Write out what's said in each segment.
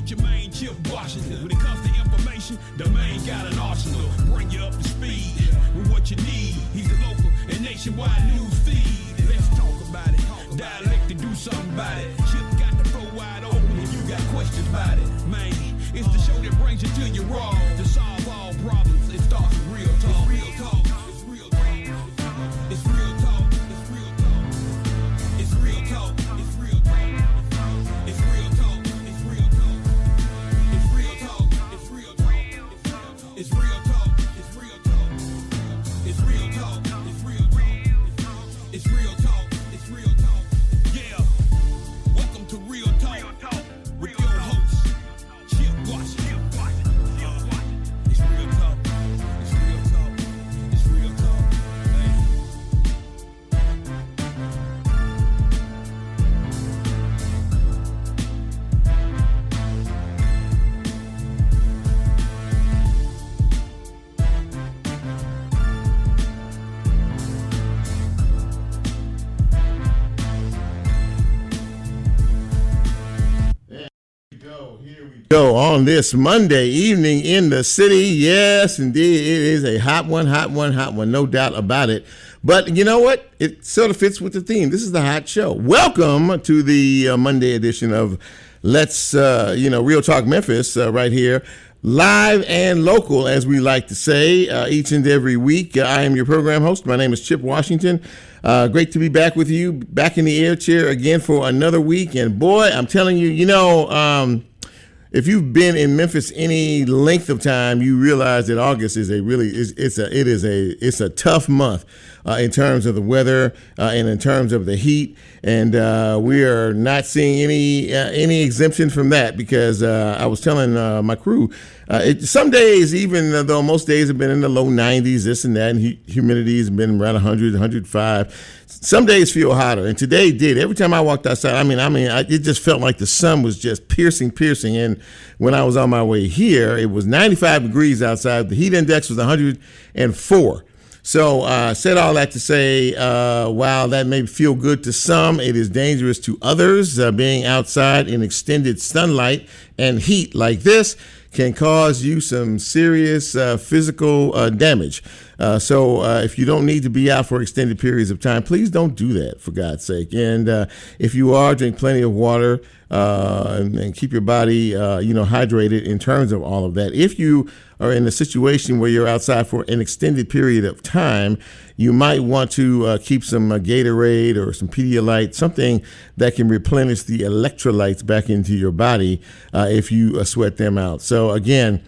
with your main Chip Washington. When it comes to information, the main got an arsenal. Bring you up to speed with what you need. He's a local and nationwide news feed. Let's talk about it. Dialect to do something about it. Chip got the flow wide open and you got questions about it. Man, it's the show that brings you to your raw. To solve all problems, it starts with real talk. Real talk. It's real talk. It's real talk. It's real talk. It's real talk. It's real talk. It's real talk. It's real talk. It's real talk. It's real talk. It's real talk. It's real talk. It's real talk. It's real talk. It's real talk. It's real talk. Yeah. Welcome to Real Talk with your host, Chip Washington. It's real talk. It's real talk. It's real talk. Hey. Go on this Monday evening in the city. Yes, indeed. It is a hot one, no doubt about it. But you know what? It sort of fits with the theme. This is the hot show. Welcome to the Monday edition of Let's, Real Talk Memphis right here. Live and local, as we like to say, each and every week. I am your program host. My name is Chip Washington. Great to be back with you, back in the air chair again for another week. And boy, I'm telling you, if you've been in Memphis any length of time, you realize that August is a tough month in terms of the weather and in terms of the heat, and we are not seeing any exemption from that because I was telling my crew some days, even though most days have been in the low 90s, this and that, and humidity has been around 100, 105. Some days feel hotter, and today did. Every time I walked outside, it just felt like the sun was just piercing. And when I was on my way here, it was 95 degrees outside. The heat index was 104. So said all that to say, while that may feel good to some, it is dangerous to others. Being outside in extended sunlight and heat like this can cause you some serious physical damage. So if you don't need to be out for extended periods of time, please don't do that, for God's sake. And if you are, drink plenty of water and keep your body, hydrated in terms of all of that. If you are in a situation where you're outside for an extended period of time, you might want to keep some Gatorade or some Pedialyte, something that can replenish the electrolytes back into your body if you sweat them out. So again,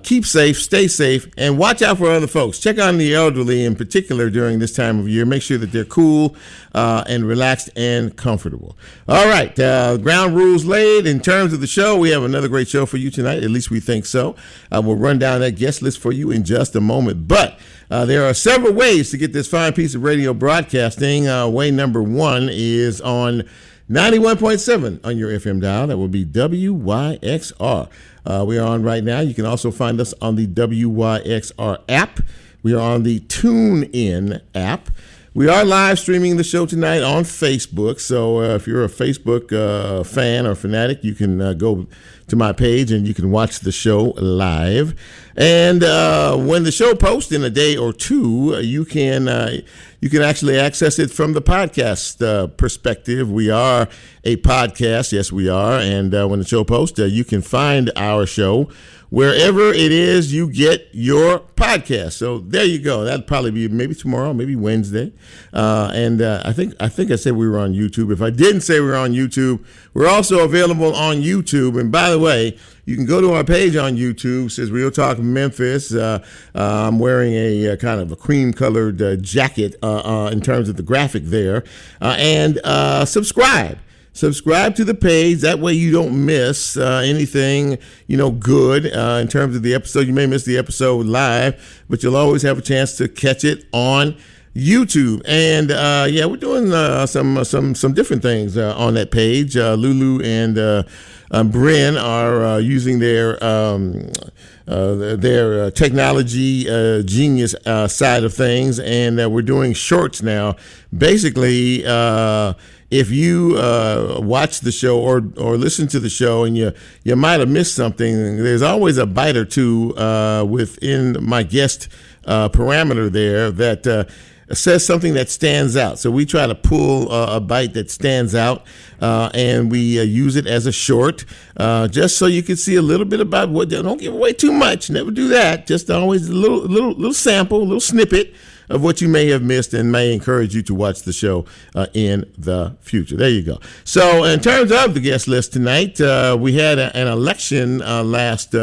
keep safe, stay safe, and watch out for other folks. Check on the elderly in particular during this time of year. Make sure that they're cool and relaxed and comfortable. All right, ground rules laid. In terms of the show, we have another great show for you tonight. At least we think so. We'll run down that guest list for you in just a moment. But there are several ways to get this fine piece of radio broadcasting. Way number one is on 91.7 on your FM dial. That will be WYXR. We are on right now. You can also find us on the WYXR app. We are on the TuneIn app. We are live streaming the show tonight on Facebook. So if you're a Facebook fan or fanatic, you can go to my page and you can watch the show live. And when the show posts in a day or two, you can actually access it from the podcast perspective. We are a podcast. Yes, we are. And when the show posts, you can find our show wherever it is you get your podcast. So there you go. That'll probably be maybe tomorrow, maybe Wednesday. And I think I said we were on YouTube. If I didn't say we were on YouTube, we're also available on YouTube. And by the way, you can go to our page on YouTube. It says Real Talk Memphis. I'm wearing a kind of a cream-colored jacket in terms of the graphic there. And subscribe. Subscribe to the page. That way you don't miss anything, good in terms of the episode. You may miss the episode live, but you'll always have a chance to catch it on YouTube. And we're doing some different things on that page. Lulu and Bryn are using their technology genius side of things, and we're doing shorts now. Basically, if you watch the show or listen to the show and you might have missed something, there's always a bite or two within my guest parameter there that says something that stands out. So we try to pull a bite that stands out, and we use it as a short, just so you can see a little bit about what. Don't give away too much. Never do that. Just always a little sample, a little snippet of what you may have missed, and may encourage you to watch the show in the future. There you go. So in terms of the guest list tonight, we had an election last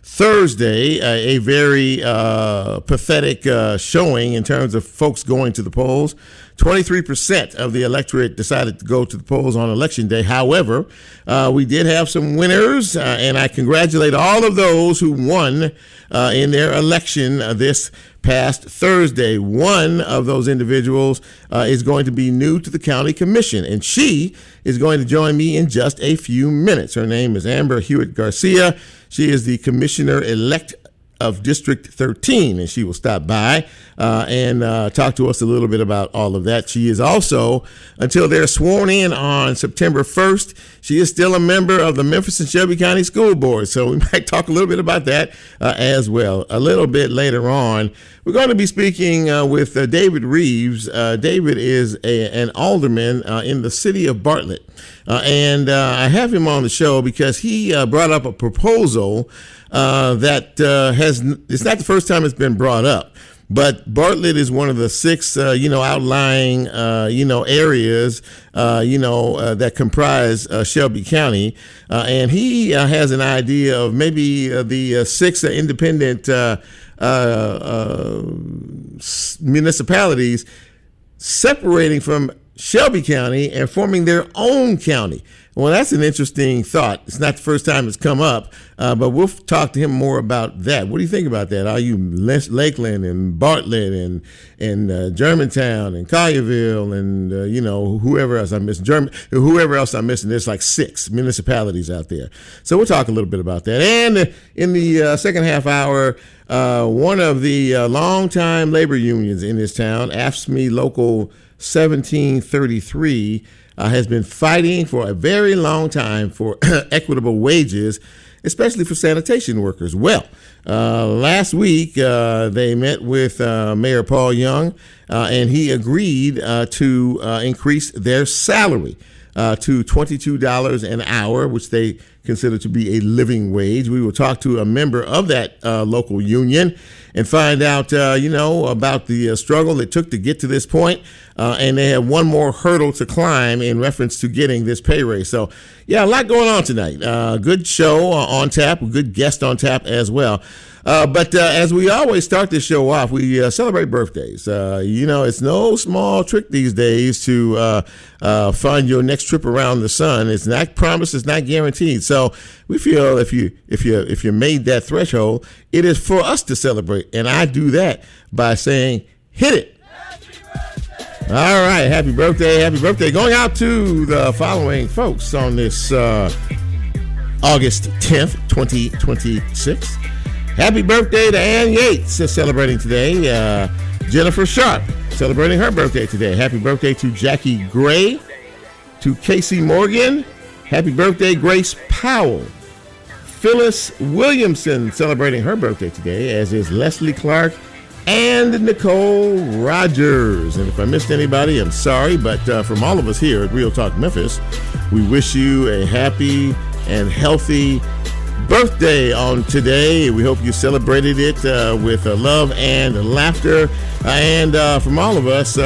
Thursday, a very pathetic showing in terms of folks going to the polls. 23% of the electorate decided to go to the polls on election day. However, we did have some winners, and I congratulate all of those who won in their election this past Thursday. One of those individuals is going to be new to the county commission, and she is going to join me in just a few minutes. Her name is Amber Huett-Garcia. She is the commissioner-elect of District 13, and she will stop by and talk to us a little bit about all of that. She is also, until they're sworn in on September 1st, she is still a member of the Memphis and Shelby County School Board, so we might talk a little bit about that as well. A little bit later on, we're going to be speaking with David Reaves. David is an alderman in the city of Bartlett, and I have him on the show because he brought up a proposal that it's not the first time it's been brought up, but Bartlett is one of the 6, outlying, areas, that comprise Shelby County, and he has an idea of maybe the 6 independent municipalities separating from Shelby County and forming their own county. Well, that's an interesting thought. It's not the first time it's come up, but we'll talk to him more about that. What do you think about that? Are you Lakeland and Bartlett and Germantown and Collierville and whoever else I missed? Whoever else I'm missing? There's like 6 municipalities out there. So we'll talk a little bit about that. And in the second half hour, one of the longtime labor unions in this town, AFSCME Local 1733, has been fighting for a very long time for equitable wages, especially for sanitation workers. Well, last week they met with Mayor Paul Young, and he agreed to increase their salary to $22 an hour, which they consider to be a living wage. We will talk to a member of that local union and find out, about the struggle it took to get to this point. And they have one more hurdle to climb in reference to getting this pay raise. So, yeah, a lot going on tonight. Good show on tap, a good guest on tap as well. But as we always start this show off, we celebrate birthdays. It's no small trick these days to find your next trip around the sun. It's not promised, it's not guaranteed. So we feel if you made that threshold, it is for us to celebrate, and I do that by saying, "Hit it." All right, happy birthday. Going out to the following folks on this August 10th, 2026. Happy birthday to Ann Yates, celebrating today. Jennifer Sharp, celebrating her birthday today. Happy birthday to Jackie Gray, to Casey Morgan. Happy birthday, Grace Powell. Phyllis Williamson, celebrating her birthday today, as is Leslie Clark and Nicole Rogers. And if I missed anybody, I'm sorry, but from all of us here at Real Talk Memphis, we wish you a happy and healthy birthday on today. We hope you celebrated it with love and laughter. And from all of us,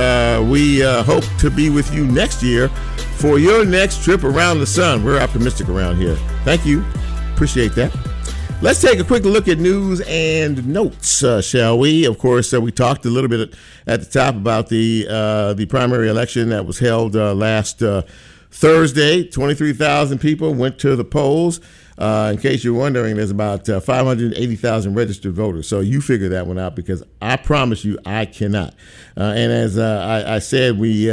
we hope to be with you next year for your next trip around the sun. We're optimistic around here. Thank you. Appreciate that. Let's take a quick look at news and notes, shall we? Of course, we talked a little bit at the top about the primary election that was held last Thursday. 23,000 people went to the polls. In case you're wondering, there's about 580,000 registered voters. So you figure that one out, because I promise you I cannot. And as I said, we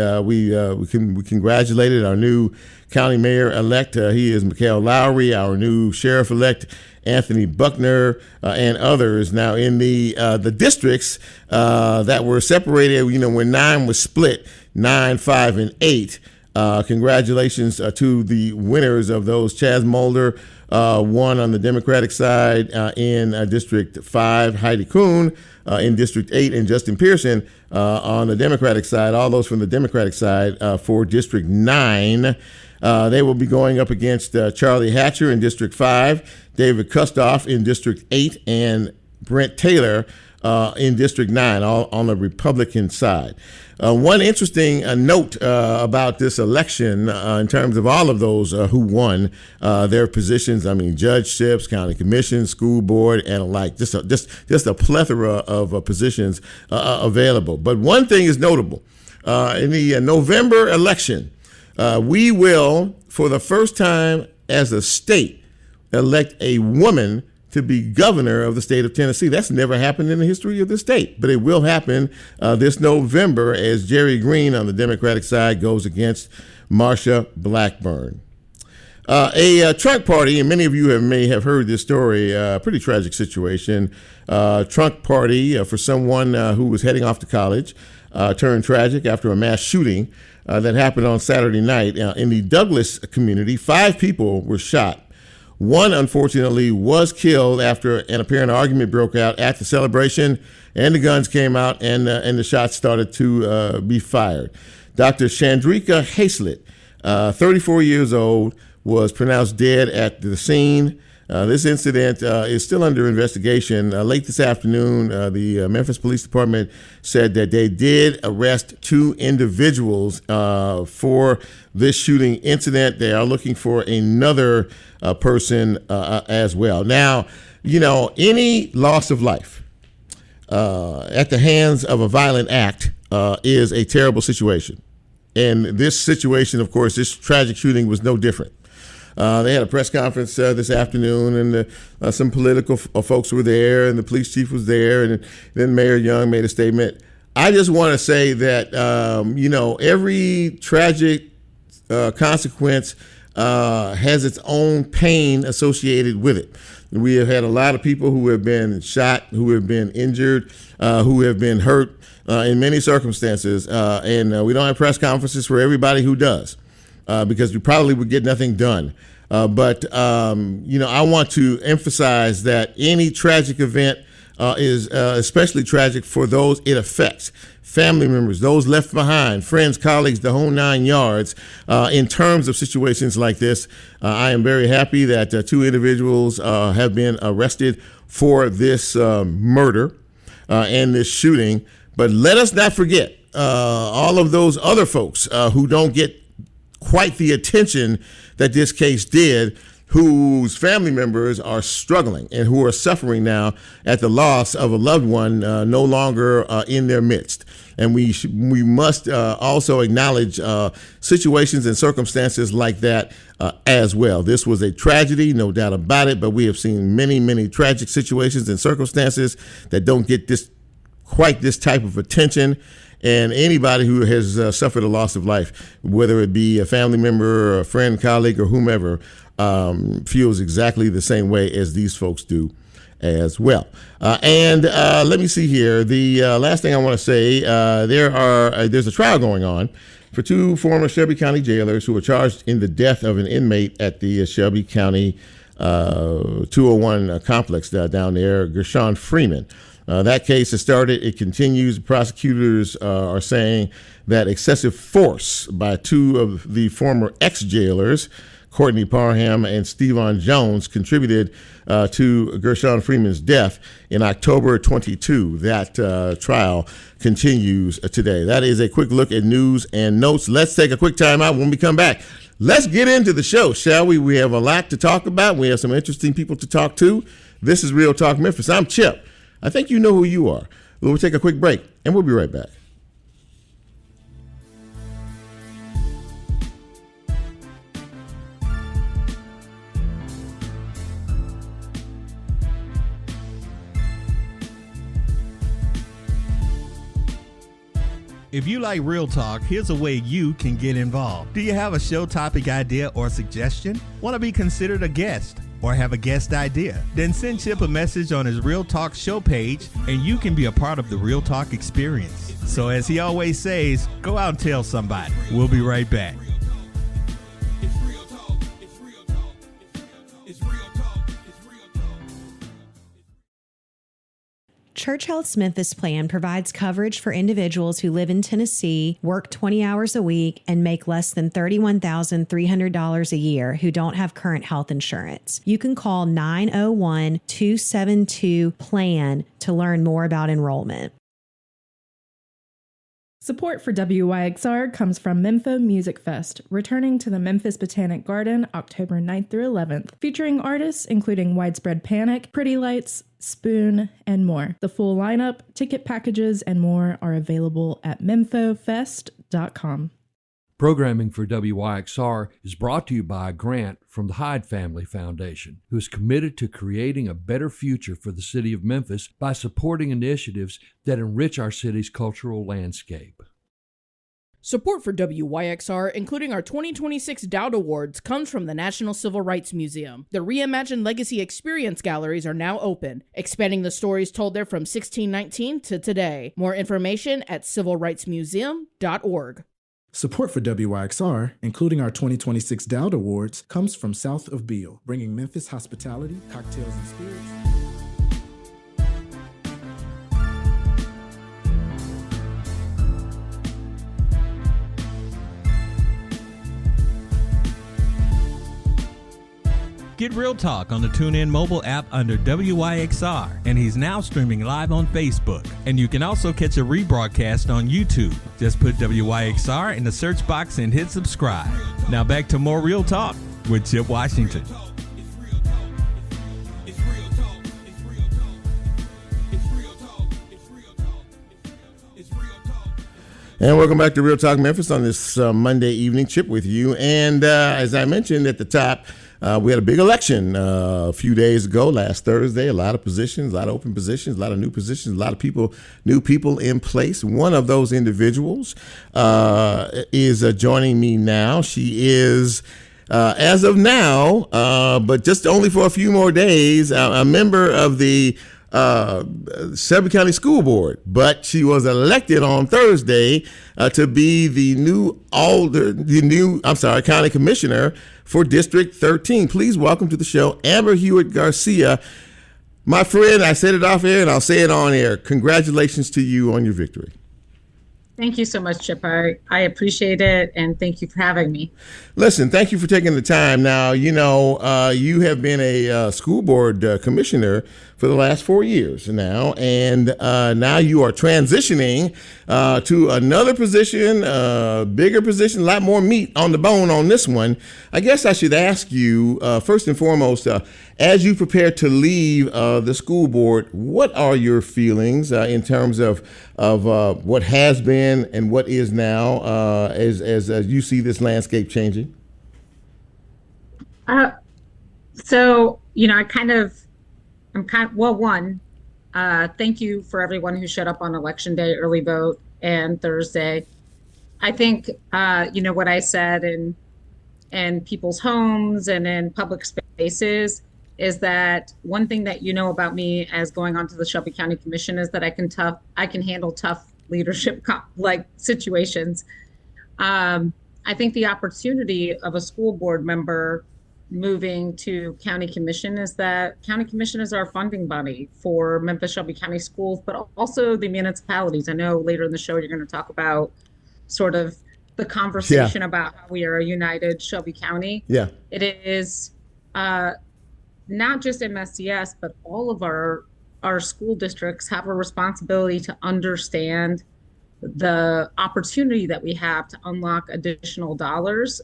congratulated our new county mayor-elect. He is Mikhail Lowry, our new sheriff-elect, Anthony Buckner, and others. Now, in the districts that were separated, when 9 was split, 9, 5, and 8, Congratulations to the winners of those. Chaz Mulder won on the Democratic side in District 5, Heidi Kuhn in District 8, and Justin Pearson on the Democratic side, all those from the Democratic side for District 9. They will be going up against Charlie Hatcher in District 5, David Kustoff in District 8, and Brent Taylor in District 9, all on the Republican side. One interesting note about this election in terms of all of those who won their positions, judgeships, county commissions, school board, and alike, just a plethora of positions available. But one thing is notable. In the November election, we will, for the first time as a state, elect a woman to be governor of the state of Tennessee. That's never happened in the history of the state, but it will happen this November as Jerry Green on the Democratic side goes against Marsha Blackburn. A trunk party, and many of you may have heard this story, pretty tragic situation. Trunk party for someone who was heading off to college turned tragic after a mass shooting that happened on Saturday night in the Douglas community. 5 people were shot. One, unfortunately, was killed after an apparent argument broke out at the celebration, and the guns came out, and the shots started to be fired. Dr. Chandrika Hazlett, 34 years old, was pronounced dead at the scene. This incident is still under investigation. Late this afternoon, the Memphis Police Department said that they did arrest 2 individuals for this shooting incident. They are looking for another person as well. Now, any loss of life at the hands of a violent act is a terrible situation. And this situation, of course, this tragic shooting was no different. They had a press conference this afternoon, and some political folks were there, and the police chief was there, and then Mayor Young made a statement. I just want to say that, every tragic consequence has its own pain associated with it. We have had a lot of people who have been shot, who have been injured, who have been hurt in many circumstances, and we don't have press conferences for everybody who does. Because we probably would get nothing done. But I want to emphasize that any tragic event is especially tragic for those it affects. Family members, those left behind, friends, colleagues, the whole 9 yards. In terms of situations like this, I am very happy that 2 individuals have been arrested for this murder and this shooting. But let us not forget all of those other folks who don't get quite the attention that this case did, whose family members are struggling and who are suffering now at the loss of a loved one no longer in their midst. And we must also acknowledge situations and circumstances like that as well. This was a tragedy, no doubt about it, but we have seen many, many tragic situations and circumstances that don't get quite this type of attention. And anybody who has suffered a loss of life, whether it be a family member, or a friend, colleague, or whomever, feels exactly the same way as these folks do as well. And let me see here. The last thing I want to say, there's a trial going on for 2 former Shelby County jailers who were charged in the death of an inmate at the Shelby County 201 complex down there, Gershon Freeman. That case has started. It continues. Prosecutors are saying that excessive force by 2 of the former ex-jailers, Courtney Parham and Stevan Jones, contributed to Gershon Freeman's death in October 22. That trial continues today. That is a quick look at news and notes. Let's take a quick time out. When we come back, let's get into the show, shall we? We have a lot to talk about. We have some interesting people to talk to. This is Real Talk Memphis. I'm Chip. I think you know who you are. We'll take a quick break, and we'll be right back. If you like Real Talk, here's a way you can get involved. Do you have a show topic idea or suggestion? Want to be considered a guest? Or have a guest idea? Then send Chip a message on his Real Talk show page, and you can be a part of the Real Talk experience. So as he always says, go out and tell somebody. We'll be right back. It's real talk. It's real talk. Church Health's Memphis plan provides coverage for individuals who live in Tennessee, work 20 hours a week, and make less than $31,300 a year who don't have current health insurance. You can call 901-272-PLAN to learn more about enrollment. Support for WYXR comes from Mempho Music Fest, returning to the Memphis Botanic Garden October 9th through 11th, featuring artists including Widespread Panic, Pretty Lights, Spoon, and more. The full lineup, ticket packages, and more are available at memphofest.com. Programming for WYXR is brought to you by a grant from the Hyde Family Foundation, who is committed to creating a better future for the city of Memphis by supporting initiatives that enrich our city's cultural landscape. Support for WYXR, including our 2026 Dowd Awards, comes from the National Civil Rights Museum. The reimagined Legacy Experience galleries are now open, expanding the stories told there from 1619 to today. More information at civilrightsmuseum.org. Support for WYXR, including our 2026 Dowd Awards, comes from South of Beale, bringing Memphis hospitality, cocktails, and spirits. Get Real Talk on the TuneIn mobile app under WYXR, and he's now streaming live on Facebook. And you can also catch a rebroadcast on YouTube. Just put WYXR in the search box and hit subscribe. Now back to more Real Talk with Chip Washington. And welcome back to Real Talk Memphis on this Monday evening. Chip with you. And as I mentioned at the top, we had a big election a few days ago, last Thursday. A lot of positions, a lot of open positions, a lot of new positions, a lot of people, new people in place. One of those individuals is joining me now. She is, as of now, but just only for a few more days, a member of the Shelby County School Board, but she was elected on Thursday to be the new county commissioner for District 13. Please welcome to the show, Amber Huett-Garcia. My friend, I said it off air and I'll say it on air. Congratulations to you on your victory. Thank you so much, Chip. I appreciate it, and thank you for having me. Listen, thank you for taking the time. Now, you know, you have been a school board commissioner for the last 4 years now, and now you are transitioning to another position, bigger position, a lot more meat on the bone on this one. I guess I should ask you, first and foremost, as you prepare to leave the school board, what are your feelings in terms of what has been and what is now as you see this landscape changing? So, you know, thank you for everyone who showed up on Election Day, early vote, and Thursday. I think, you know, what I said in people's homes and in public spaces is that one thing that you know about me as going on to the Shelby County Commission is that I can handle tough leadership situations. I think the opportunity of a school board member moving to county commission is that county commission is our funding body for Memphis Shelby County schools, but also the municipalities. I know later in the show you're going to talk about sort of the conversation about how we are a united Shelby County. Yeah, it is not just MSCS, but all of our school districts have a responsibility to understand the opportunity that we have to unlock additional dollars.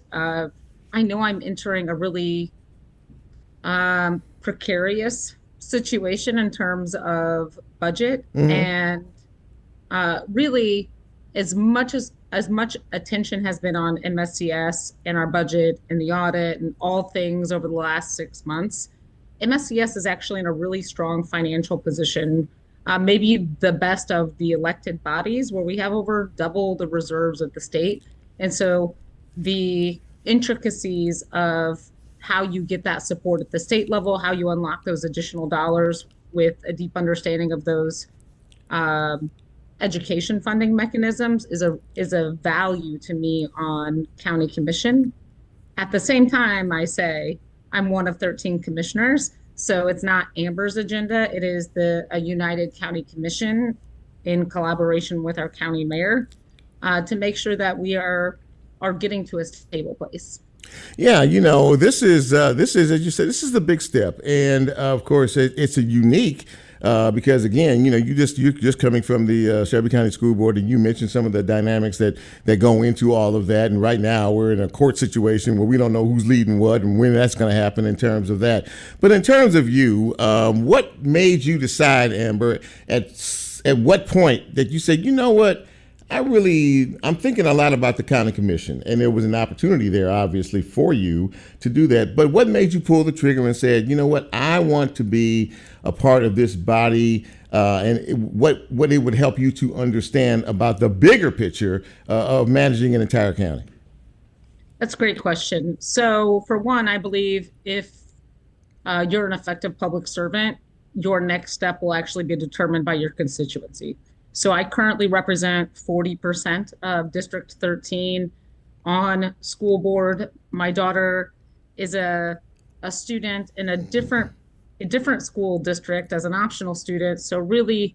I know I'm entering a really precarious situation in terms of budget, and really as much attention has been on MSCS and our budget and the audit and all things over the last 6 months, MSCS is actually in a really strong financial position, maybe the best of the elected bodies, where we have over double the reserves of the state. And so the intricacies of how you get that support at the state level, how you unlock those additional dollars with a deep understanding of those education funding mechanisms is a value to me on county commission. At the same time, I say I'm one of 13 commissioners. So it's not Amber's agenda. It is a United County Commission in collaboration with our county mayor to make sure that we are getting to a stable place. Yeah, this is as you said, this is the big step, and of course it's a unique because again, you're just coming from the Shelby County School Board, and you mentioned some of the dynamics that go into all of that. And right now we're in a court situation where we don't know who's leading what and when that's going to happen in terms of that. But in terms of you, what made you decide, Amber, at what point that you said, you know what? I'm thinking a lot about the county commission, and there was an opportunity there, obviously, for you to do that. But what made you pull the trigger and said, you know what, I want to be a part of this body, what it would help you to understand about the bigger picture of managing an entire county? That's a great question. So for one, I believe if you're an effective public servant, your next step will actually be determined by your constituency. So I currently represent 40% of District 13 on school board. My daughter is a student in a different school district as an optional student. So really,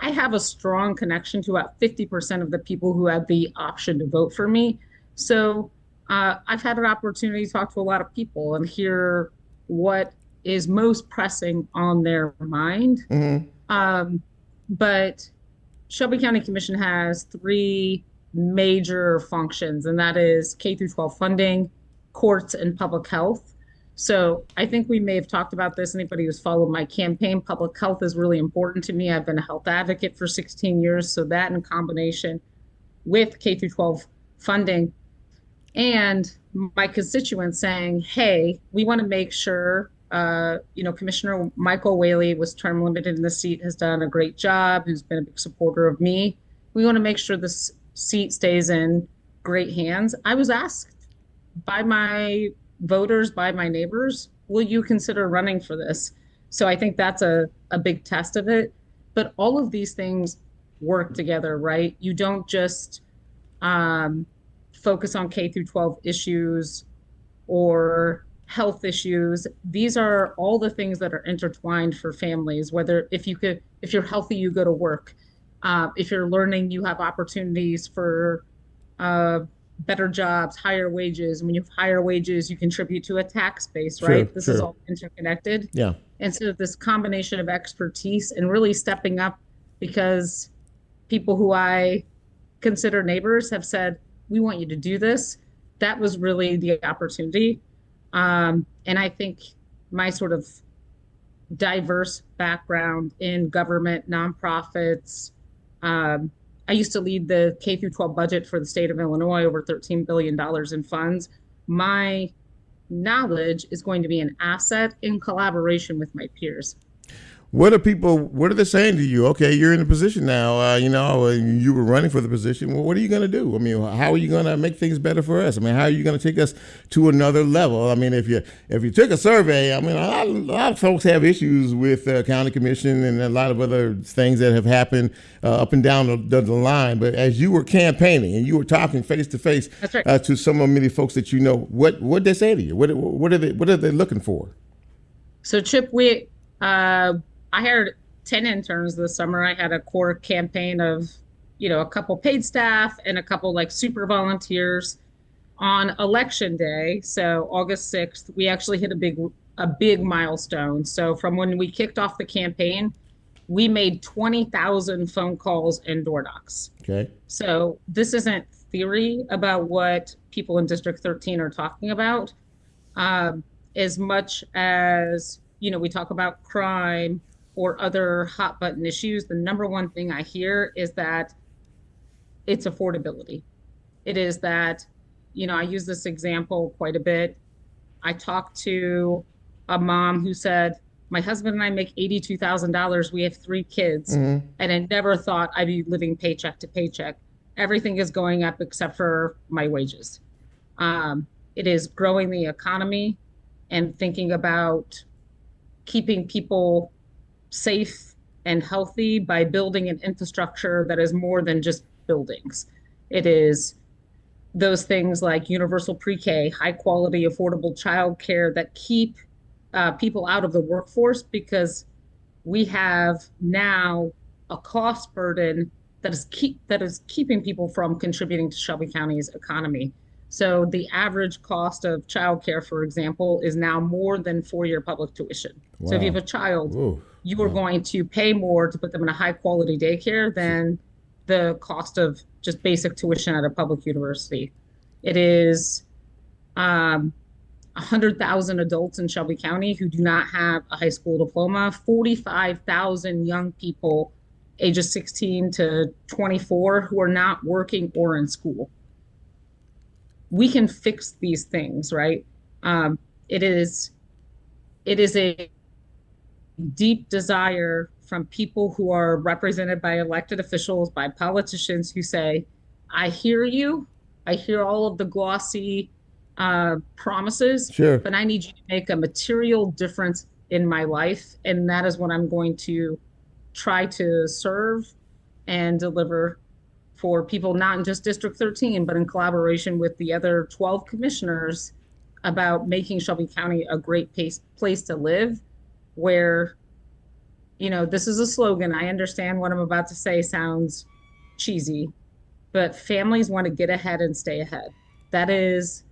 I have a strong connection to about 50% of the people who had the option to vote for me. So I've had an opportunity to talk to a lot of people and hear what is most pressing on their mind. Mm-hmm. But Shelby County Commission has three major functions, and that is K through 12 funding, courts, and public health. So I think we may have talked about this. Anybody who's followed my campaign, public health is really important to me. I've been a health advocate for 16 years. So that in combination with K through 12 funding and my constituents saying, hey, we want to make sure Commissioner Michael Whaley was term limited in the seat, has done a great job, who's been a big supporter of me. We want to make sure this seat stays in great hands. I was asked by my voters, by my neighbors, will you consider running for this? So I think that's a big test of it. But all of these things work together, right? You don't just focus on K through 12 issues or health issues. These are all the things that are intertwined for families, whether if you're healthy, you go to work. If you're learning, you have opportunities for better jobs, higher wages. And when you have higher wages, you contribute to a tax base, right? Sure, this sure. is all interconnected. Yeah. And so this combination of expertise and really stepping up, because people who I consider neighbors have said, we want you to do this. That was really the opportunity. And I think my sort of diverse background in government, nonprofits, I used to lead the K through 12 budget for the state of Illinois, over $13 billion in funds. My knowledge is going to be an asset in collaboration with my peers. What are they saying to you? Okay, you're in a position now, you were running for the position. Well, what are you going to do? I mean, how are you going to make things better for us? I mean, how are you going to take us to another level? I mean, if you took a survey, I mean, a lot of folks have issues with county commission and a lot of other things that have happened up and down the line. But as you were campaigning and you were talking face to face to some of many folks that you know, what did they say to you? What are they looking for? So, Chip, I hired 10 interns this summer. I had a core campaign of, a couple paid staff and a couple like super volunteers. On election day, so August 6th, we actually hit a big milestone. So from when we kicked off the campaign, we made 20,000 phone calls and door knocks. Okay. So this isn't theory about what people in District 13 are talking about, as much as, we talk about crime or other hot button issues. The number one thing I hear is that it's affordability. It is that, I use this example quite a bit. I talked to a mom who said, my husband and I make $82,000. We have 3 kids. Mm-hmm. And I never thought I'd be living paycheck to paycheck. Everything is going up except for my wages. It is growing the economy and thinking about keeping people safe and healthy by building an infrastructure that is more than just buildings. It is those things like universal pre-K, high quality, affordable childcare that keep people out of the workforce, because we have now a cost burden that is keeping people from contributing to Shelby County's economy. So the average cost of childcare, for example, is now more than 4-year public tuition. Wow. So if you have a child, you are going to pay more to put them in a high quality daycare than the cost of just basic tuition at a public university. It is 100,000 adults in Shelby County who do not have a high school diploma, 45,000 young people ages 16 to 24 who are not working or in school. We can fix these things, right? It is a deep desire from people who are represented by elected officials, by politicians who say, I hear you. I hear all of the glossy promises, sure, but I need you to make a material difference in my life. And that is what I'm going to try to serve and deliver for people, not in just District 13, but in collaboration with the other 12 commissioners, about making Shelby County a great place to live, where, you know, this is a slogan. I understand what I'm about to say sounds cheesy, but families want to get ahead and stay ahead. That is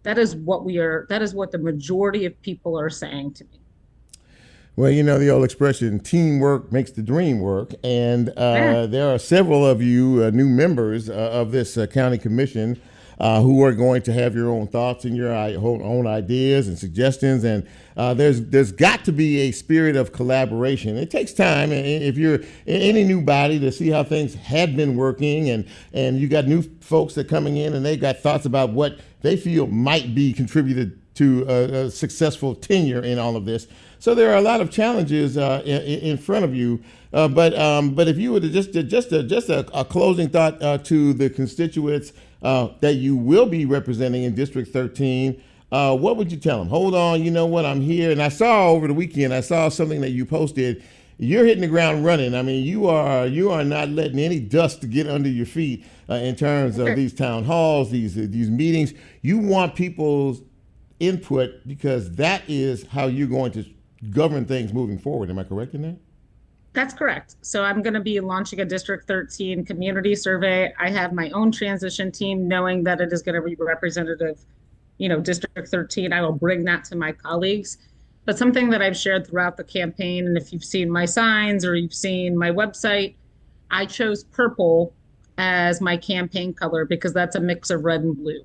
what the majority of people are saying to me. Well, you know the old expression, teamwork makes the dream work. And there are several of you new members of this county commission who are going to have your own thoughts and your own ideas and suggestions. And there's got to be a spirit of collaboration. It takes time. And if you're any new body, to see how things had been working, and you got new folks that are coming in and they got thoughts about what they feel might be contributed to a successful tenure in all of this. So there are a lot of challenges in front of you. But if you were to just a closing thought to the constituents that you will be representing in District 13, what would you tell them? Hold on, you know what, I'm here. And I saw over the weekend, I saw something that you posted. You're hitting the ground running. I mean, you are not letting any dust get under your feet in terms of these town halls, these meetings. You want people's input, because that is how you're going to govern things moving forward. Am I correct in that? That's correct. So I'm going to be launching a District 13 community survey. I have my own transition team, knowing that it is going to be representative, District 13. I will bring that to my colleagues. But something that I've shared throughout the campaign, and if you've seen my signs or you've seen my website, I chose purple as my campaign color because that's a mix of red and blue.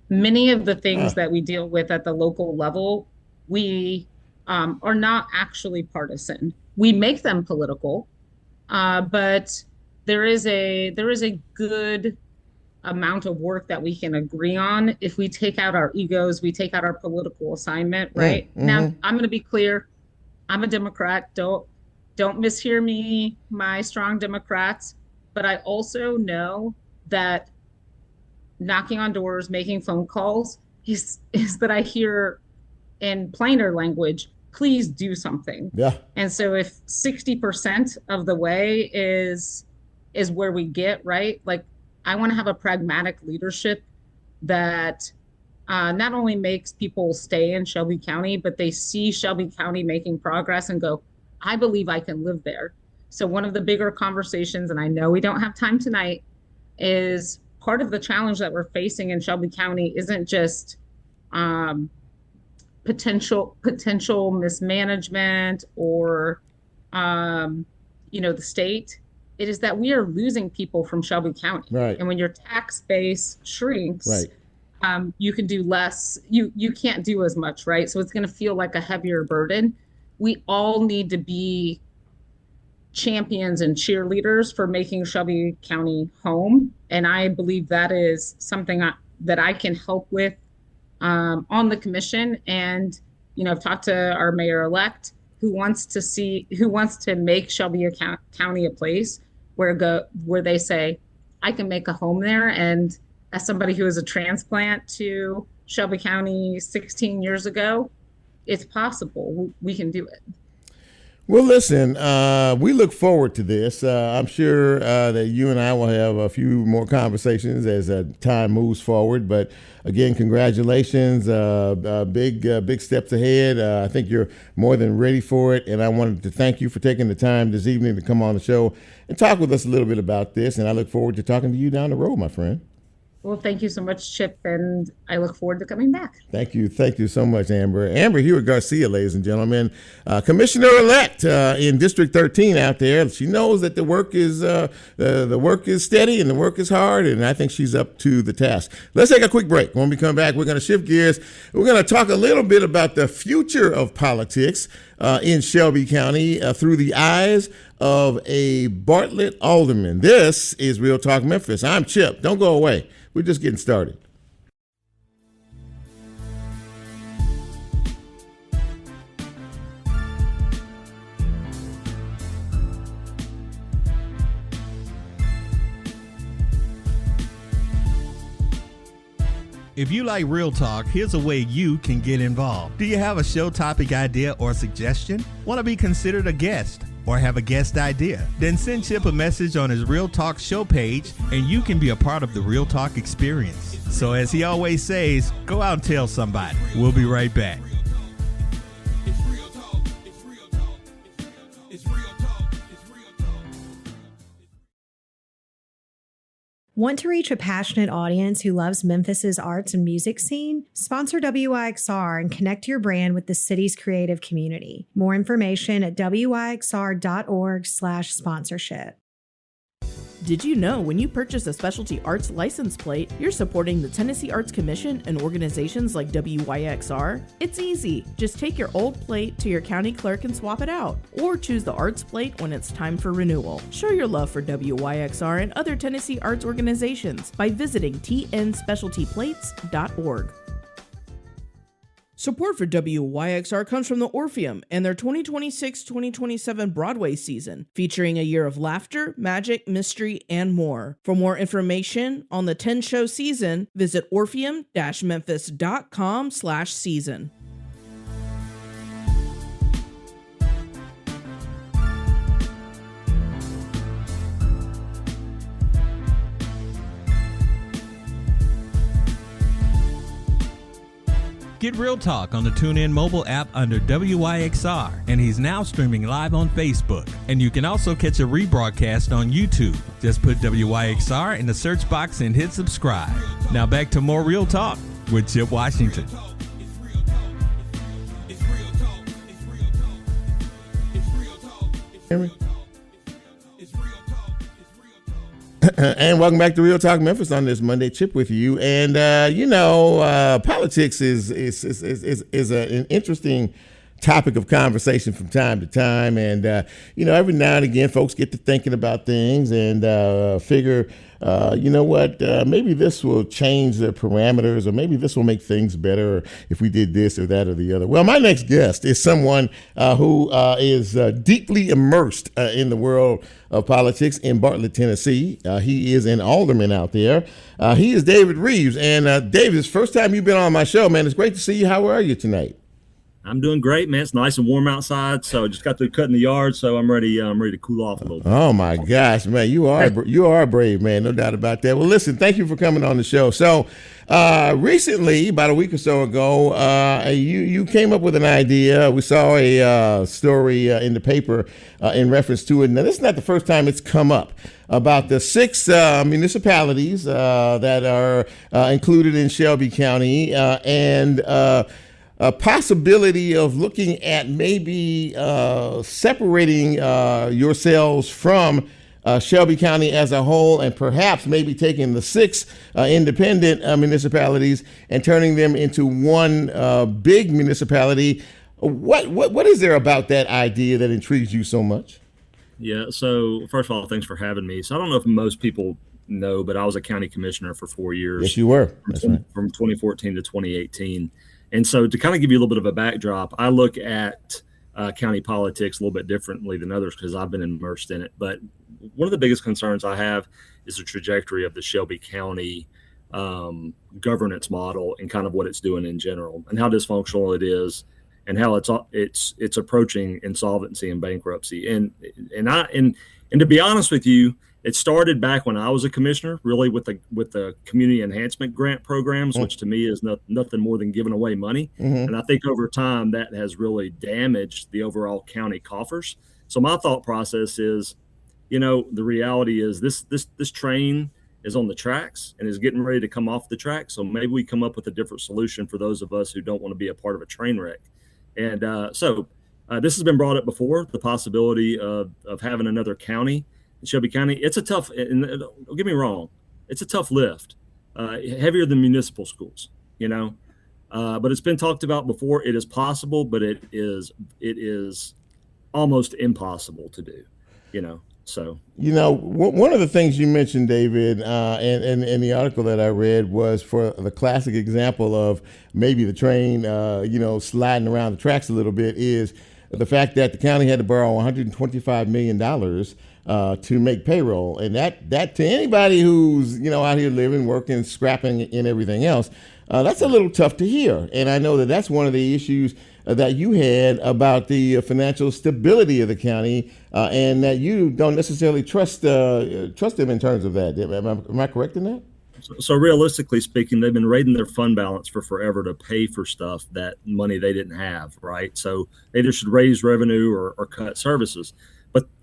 Many of the things that we deal with at the local level, we are not actually partisan. We make them political, but there is a good amount of work that we can agree on if we take out our egos, we take out our political assignment, right? Mm-hmm. Now, I'm going to be clear. I'm a Democrat. Don't mishear me, my strong Democrats. But I also know that knocking on doors, making phone calls is that I hear in plainer language, please do something. Yeah. And so if 60% of the way is where we get, right? Like, I want to have a pragmatic leadership that not only makes people stay in Shelby County, but they see Shelby County making progress and go, I believe I can live there. So one of the bigger conversations, and I know we don't have time tonight, is part of the challenge that we're facing in Shelby County isn't just potential mismanagement or the state. It is that we are losing people from Shelby County. Right. And when your tax base shrinks, right, you can do less. You can't do as much, right? So it's going to feel like a heavier burden. We all need to be champions and cheerleaders for making Shelby County home. And I believe that is something that I can help with on the commission. And, I've talked to our mayor-elect who wants to make Shelby County a place where they say, I can make a home there. And as somebody who was a transplant to Shelby County 16 years ago, it's possible. We can do it. Well, listen, we look forward to this. I'm sure that you and I will have a few more conversations as time moves forward. But again, congratulations. Big steps ahead. I think you're more than ready for it. And I wanted to thank you for taking the time this evening to come on the show and talk with us a little bit about this. And I look forward to talking to you down the road, my friend. Well, thank you so much, Chip, and I look forward to coming back. Thank you so much, Amber. Amber Huett-Garcia, ladies and gentlemen, Commissioner-elect in District 13 out there. She knows that the work is steady and the work is hard, and I think she's up to the task. Let's take a quick break. When we come back, we're going to shift gears. We're going to talk a little bit about the future of politics in Shelby County through the eyes of a Bartlett alderman. This is Real Talk Memphis. I'm Chip. Don't go away. We're just getting started. If you like Real Talk, here's a way you can get involved. Do you have a show topic idea or suggestion? Want to be considered a guest or have a guest idea? Then send Chip a message on his Real Talk show page and you can be a part of the Real Talk experience. So as he always says, go out and tell somebody. We'll be right back. Want to reach a passionate audience who loves Memphis's arts and music scene? Sponsor WYXR and connect your brand with the city's creative community. More information at wyxr.org/sponsorship. Did you know when you purchase a specialty arts license plate, you're supporting the Tennessee Arts Commission and organizations like WYXR? It's easy. Just take your old plate to your county clerk and swap it out, or choose the arts plate when it's time for renewal. Show your love for WYXR and other Tennessee arts organizations by visiting tnspecialtyplates.org. Support for WYXR comes from the Orpheum and their 2026-2027 Broadway season, featuring a year of laughter, magic, mystery, and more. For more information on the 10-show season, visit orpheum-memphis.com/season. Get Real Talk on the TuneIn mobile app under WYXR, and he's now streaming live on Facebook. And you can also catch a rebroadcast on YouTube. Just put WYXR in the search box and hit subscribe. Now back to more Real Talk with Chip Washington. And welcome back to Real Talk Memphis on this Monday. Chip with you. And, politics is an interesting topic of conversation from time to time. And, every now and again, folks get to thinking about things and figure, maybe this will change the parameters, or maybe this will make things better if we did this or that or the other. Well, my next guest is someone who is deeply immersed in the world of politics in Bartlett, Tennessee. He is an alderman out there. He is David Reaves. And David, it's the first time you've been on my show, man. It's great to see you. How are you tonight? I'm doing great, man. It's nice and warm outside, so I just got through cutting the yard, so I'm ready. I'm ready to cool off a little bit. Oh my gosh, man, you are a brave man, no doubt about that. Well, listen, thank you for coming on the show. So, recently, about a week or so ago, you came up with an idea. We saw a story in the paper in reference to it. Now, this is not the first time it's come up about the 6 municipalities that are included in Shelby County and a possibility of looking at maybe separating yourselves from Shelby County as a whole, and perhaps maybe taking the 6 independent municipalities and turning them into one big municipality. What is there about that idea that intrigues you so much? Yeah, so first of all, thanks for having me. So I don't know if most people know, but I was a county commissioner for 4 years. Yes, you were. That's right. From 2014 to 2018. And so to kind of give you a little bit of a backdrop, I look at county politics a little bit differently than others because I've been immersed in it. But one of the biggest concerns I have is the trajectory of the Shelby County governance model and kind of what it's doing in general and how dysfunctional it is and how it's approaching insolvency and bankruptcy. And to be honest with you, it started back when I was a commissioner, really with the community enhancement grant programs, which to me is nothing more than giving away money. And I think over time that has really damaged the overall county coffers. So my thought process is, the reality is this train is on the tracks and is getting ready to come off the track. So maybe we come up with a different solution for those of us who don't want to be a part of a train wreck. And so this has been brought up before, the possibility of having another county in Shelby County. It's a tough, and don't get me wrong, it's a tough lift, heavier than municipal schools, but it's been talked about before. It is possible, but it is almost impossible to do, So, one of the things you mentioned, David, and in the article that I read was for the classic example of maybe the train, sliding around the tracks a little bit, is the fact that the county had to borrow $125 million to make payroll. And that to anybody who's, out here living, working, scrapping, and everything else, that's a little tough to hear. And I know that that's one of the issues that you had about the financial stability of the county, and that you don't necessarily trust them in terms of that. Am I correct in that? So realistically speaking, they've been raiding their fund balance for forever to pay for stuff, that money they didn't have, right? So they either should raise revenue or cut services.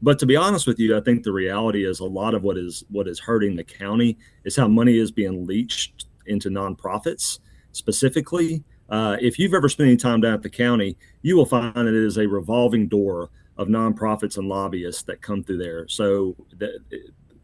But to be honest with you, I think the reality is a lot of what is hurting the county is how money is being leached into nonprofits specifically. If you've ever spent any time down at the county, you will find that it is a revolving door of nonprofits and lobbyists that come through there. So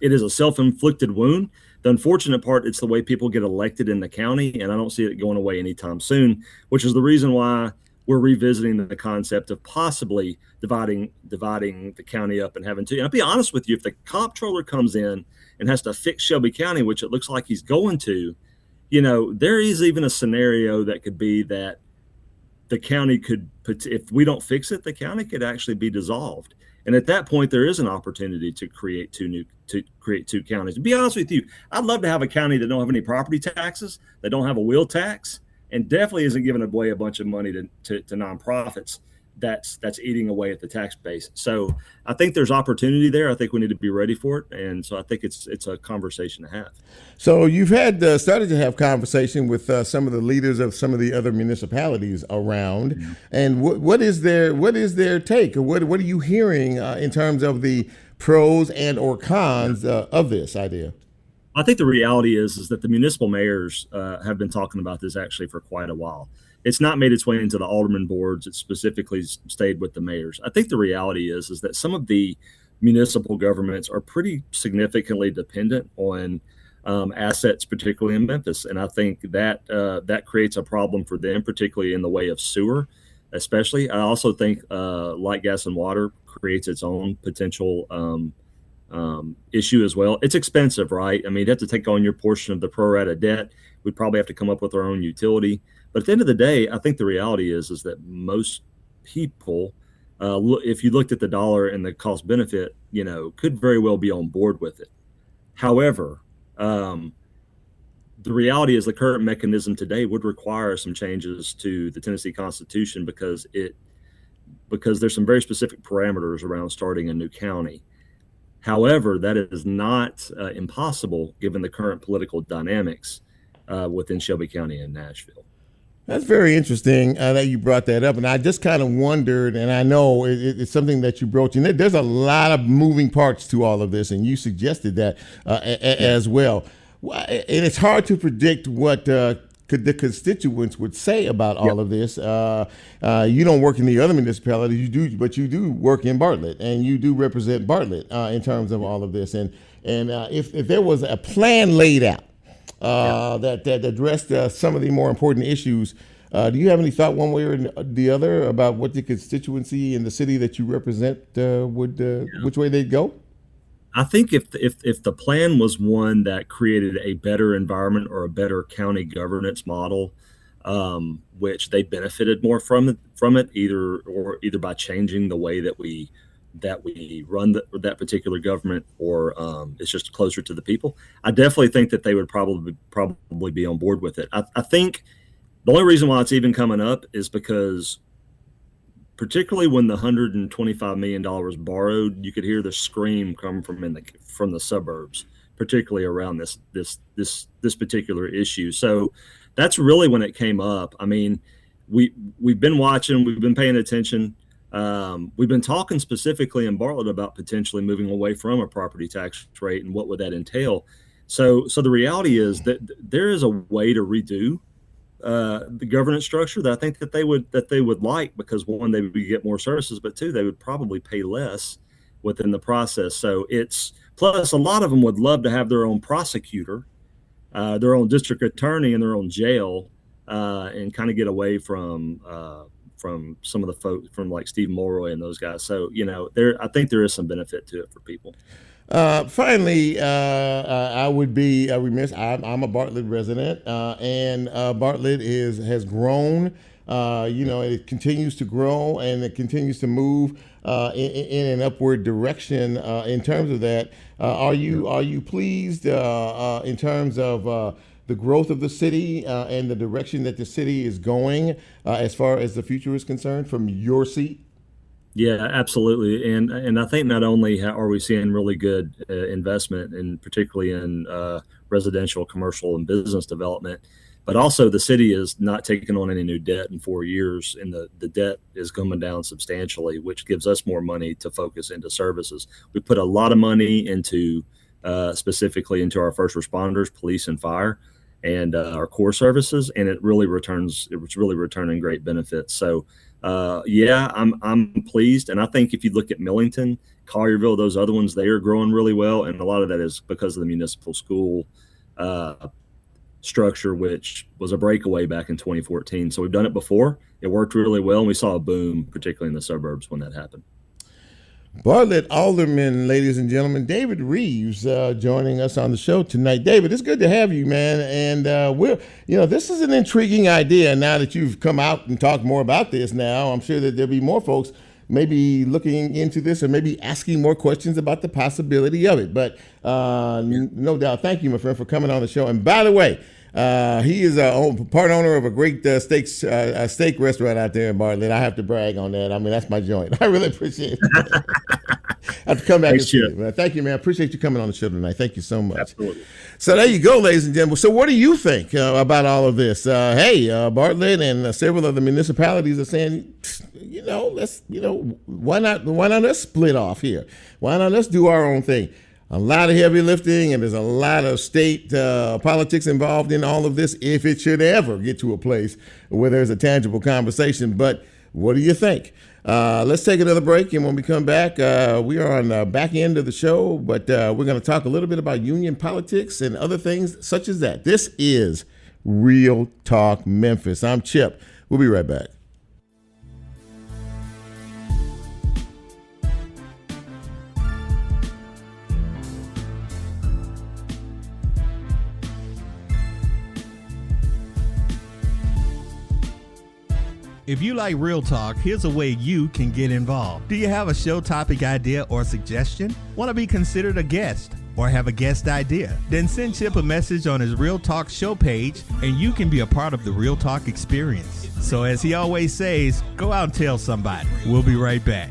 it is a self-inflicted wound. The unfortunate part, it's the way people get elected in the county, and I don't see it going away anytime soon, which is the reason why we're revisiting the concept of possibly dividing the county up and having two. And I'll be honest with you, if the comptroller comes in and has to fix Shelby County, which it looks like he's going to, there is even a scenario that could be that the county could, if we don't fix it, the county could actually be dissolved. And at that point, there is an opportunity to create two counties. To be honest with you, I'd love to have a county that don't have any property taxes, that don't have a wheel tax, and definitely isn't giving away a bunch of money to nonprofits. That's eating away at the tax base. So I think there's opportunity there. I think we need to be ready for it, and so I think it's a conversation to have. So you've had started to have conversation with some of the leaders of some of the other municipalities around, and what is their take, or what are you hearing in terms of the pros and or cons of this idea? I think the reality is that the municipal mayors have been talking about this actually for quite a while. It's not made its way into the alderman boards. It specifically stayed with the mayors. I think the reality is that some of the municipal governments are pretty significantly dependent on assets, particularly in Memphis. And I think that creates a problem for them, particularly in the way of sewer, especially. I also think light, gas, and water creates its own potential issue as well. It's expensive, right? I mean, you'd have to take on your portion of the pro rata debt. We'd probably have to come up with our own utility. But at the end of the day, I think the reality is that most people, if you looked at the dollar and the cost benefit, could very well be on board with it. However, the reality is the current mechanism today would require some changes to the Tennessee Constitution because there's some very specific parameters around starting a new county. However, that is not impossible given the current political dynamics within Shelby County and Nashville. That's very interesting that you brought that up. And I just kind of wondered, and I know it's something that you broached, and there's a lot of moving parts to all of this, and you suggested that as well. And it's hard to predict what the constituents would say about all of this. You don't work in the other municipalities, but you do work in Bartlett, and you do represent Bartlett in terms of all of this. And if there was a plan laid out that addressed some of the more important issues, do you have any thought one way or the other about what the constituency in the city that you represent which way they'd go? I think if the plan was one that created a better environment or a better county governance model, which they benefited more from it, either by changing the way that we run that particular government, or it's just closer to the people, I definitely think that they would probably be on board with it. I think the only reason why it's even coming up is because particularly when the $125 million was borrowed, you could hear the scream come from the suburbs, particularly around this particular issue. So that's really when it came up. I mean, we've been watching, we've been paying attention. We've been talking specifically in Bartlett about potentially moving away from a property tax rate and what would that entail. So the reality is that there is a way to redo the governance structure that I think that they would like, because one, they would get more services, but two, they would probably pay less within the process. So it's plus a lot of them would love to have their own prosecutor, their own district attorney, and their own jail, and kind of get away from some of the folks from like Steve Mulroy and those guys. So I think there is some benefit to it for people. Finally, I would be remiss. I'm a Bartlett resident, and Bartlett has grown. It continues to grow, and it continues to move in an upward direction. In terms of that, are you pleased in terms of the growth of the city and the direction that the city is going as far as the future is concerned from your seat? Yeah, absolutely. And I think not only are we seeing really good investment, and particularly in residential, commercial, and business development, but also the city is not taking on any new debt in 4 years, and the debt is coming down substantially, which gives us more money to focus into services. We put a lot of money into specifically into our first responders, police and fire, and our core services, and it's really returning great benefits. So I'm pleased. And I think if you look at Millington, Collierville, those other ones, they are growing really well. And a lot of that is because of the municipal school structure, which was a breakaway back in 2014. So we've done it before. It worked really well. And we saw a boom, particularly in the suburbs when that happened. Bartlett Alderman, ladies and gentlemen, David Reaves joining us on the show tonight. David, it's good to have you, man. And this is an intriguing idea. Now that you've come out and talked more about this now, I'm sure that there'll be more folks maybe looking into this or maybe asking more questions about the possibility of it. But no doubt, thank you, my friend, for coming on the show. And by the way, he is a part owner of a great steak restaurant out there in Bartlett. I have to brag on that. I mean, that's my joint. I really appreciate it. I have to come back and see it, man. Thank you, man. I appreciate you coming on the show tonight. Thank you so much. Absolutely. So there you go, ladies and gentlemen. So what do you think about all of this? Bartlett and several of the municipalities are saying, why not us split off here? Why not us do our own thing? A lot of heavy lifting, and there's a lot of state politics involved in all of this if it should ever get to a place where there's a tangible conversation. But what do you think? Let's take another break, and when we come back, we are on the back end of the show, but we're going to talk a little bit about union politics and other things such as that. This is Real Talk Memphis. I'm Chip. We'll be right back. If you like Real Talk, here's a way you can get involved. Do you have a show topic idea or suggestion? Want to be considered a guest or have a guest idea? Then send Chip a message on his Real Talk show page and you can be a part of the Real Talk experience. So as he always says, go out and tell somebody. We'll be right back.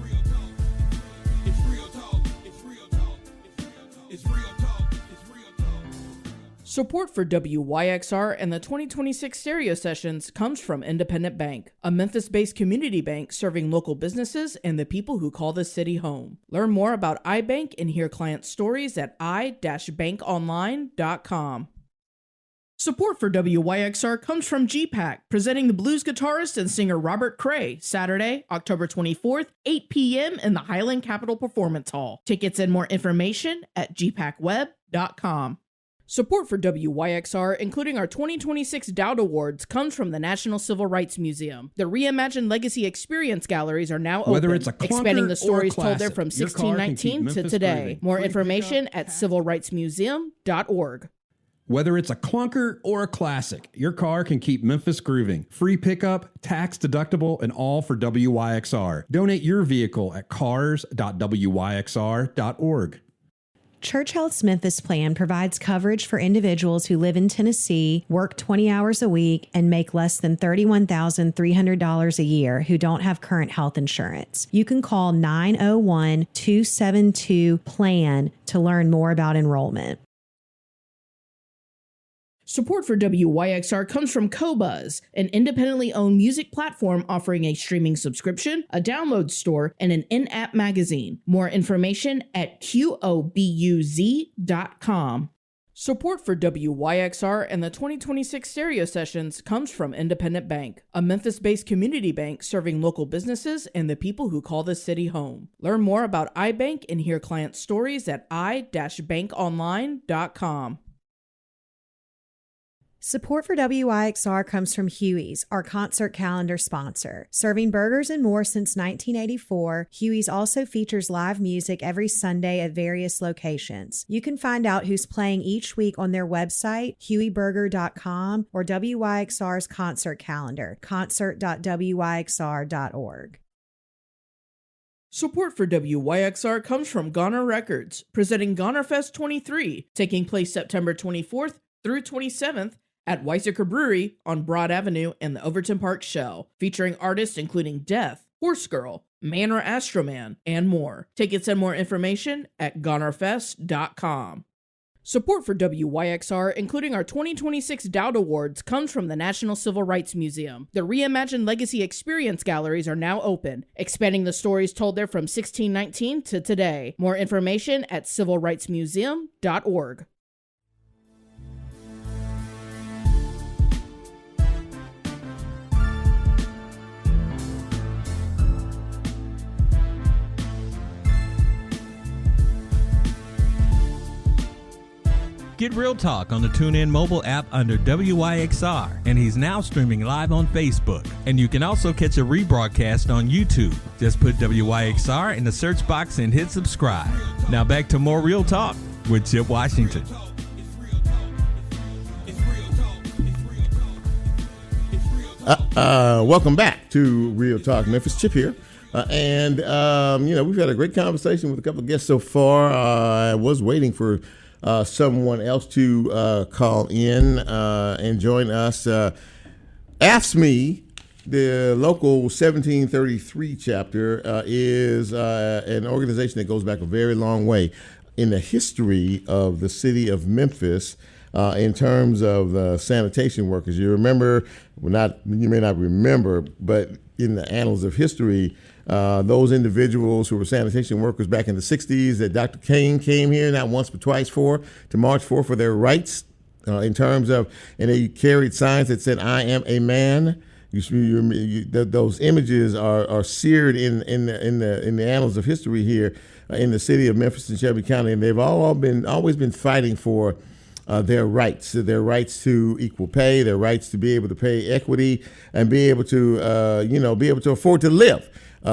Support for WYXR and the 2026 stereo sessions comes from Independent Bank, a Memphis-based community bank serving local businesses and the people who call the city home. Learn more about iBank and hear client stories at i-bankonline.com. Support for WYXR comes from GPAC, presenting the blues guitarist and singer Robert Cray, Saturday, October 24th, 8 p.m. in the Highland Capitol Performance Hall. Tickets and more information at gpacweb.com. Support for WYXR, including our 2026 Dowd Awards, comes from the National Civil Rights Museum. The reimagined Legacy Experience galleries are now open, Whether it's a expanding the stories told there from your car can keep 1619 to Memphis today. grooving. More Free information pickup, at civilrightsmuseum.org. Whether it's a clunker or a classic, your car can keep Memphis grooving. Free pickup, tax deductible, and all for WYXR. Donate your vehicle at cars.wyxr.org. Church Health's Memphis plan provides coverage for individuals who live in Tennessee, work 20 hours a week, and make less than $31,300 a year who don't have current health insurance. You can call 901-272-PLAN to learn more about enrollment. Support for WYXR comes from Qobuz, an independently owned music platform offering a streaming subscription, a download store, and an in-app magazine. More information at qobuz.com. Support for WYXR and the 2026 stereo sessions comes from Independent Bank, a Memphis-based community bank serving local businesses and the people who call the city home. Learn more about iBank and hear client stories at i-bankonline.com. Support for WYXR comes from Huey's, our concert calendar sponsor. Serving burgers and more since 1984, Huey's also features live music every Sunday at various locations. You can find out who's playing each week on their website, hueyburger.com, or WYXR's concert calendar, concert.wyxr.org. Support for WYXR comes from Goner Records, presenting Goner Fest 23, taking place September 24th through 27th at WYXR Brewery on Broad Avenue and the Overton Park Shell, featuring artists including Death, Horse Girl, Man or Astroman, and more. Tickets and more information at gonerfest.com. Support for WYXR, including our 2026 Dowd Awards, comes from the National Civil Rights Museum. The Reimagined Legacy Experience galleries are now open, expanding the stories told there from 1619 to today. More information at civilrightsmuseum.org. Get Real Talk on the TuneIn mobile app under WYXR, and he's now streaming live on Facebook. And you can also catch a rebroadcast on YouTube. Just put WYXR in the search box and hit subscribe. Now back to more Real Talk with Chip Washington. Welcome back to Real Talk Memphis. Chip here. And we've had a great conversation with a couple of guests so far. I was waiting for someone else to call in and join us. AFSCME, the local 1733 chapter, is an organization that goes back a very long way in the history of the city of Memphis in terms of sanitation workers. You remember, you may not remember, but in the annals of history, those individuals who were sanitation workers back in the 60s that Dr. King came here not once but twice to march for their rights in terms of, and they carried signs that said, "I am a man." Those images are seared in the annals of history here in the city of Memphis and Shelby County, and they've always been fighting for their rights to equal pay, their rights to be able to pay equity, and be able to afford to live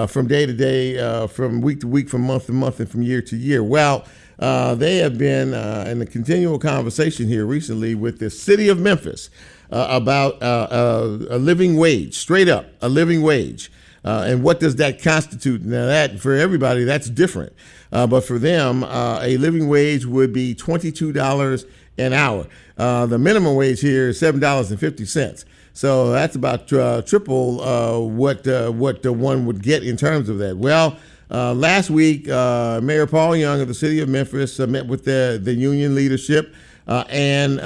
from day to day, from week to week, from month to month, and from year to year. Well, they have been in a continual conversation here recently with the city of Memphis about a living wage, straight up a living wage. And what does that constitute? Now, that for everybody, that's different. But for them, a living wage would be $22 an hour. The minimum wage here is $7.50. So that's about triple what one would get in terms of that. Well, last week, Mayor Paul Young of the city of Memphis met with the union leadership, and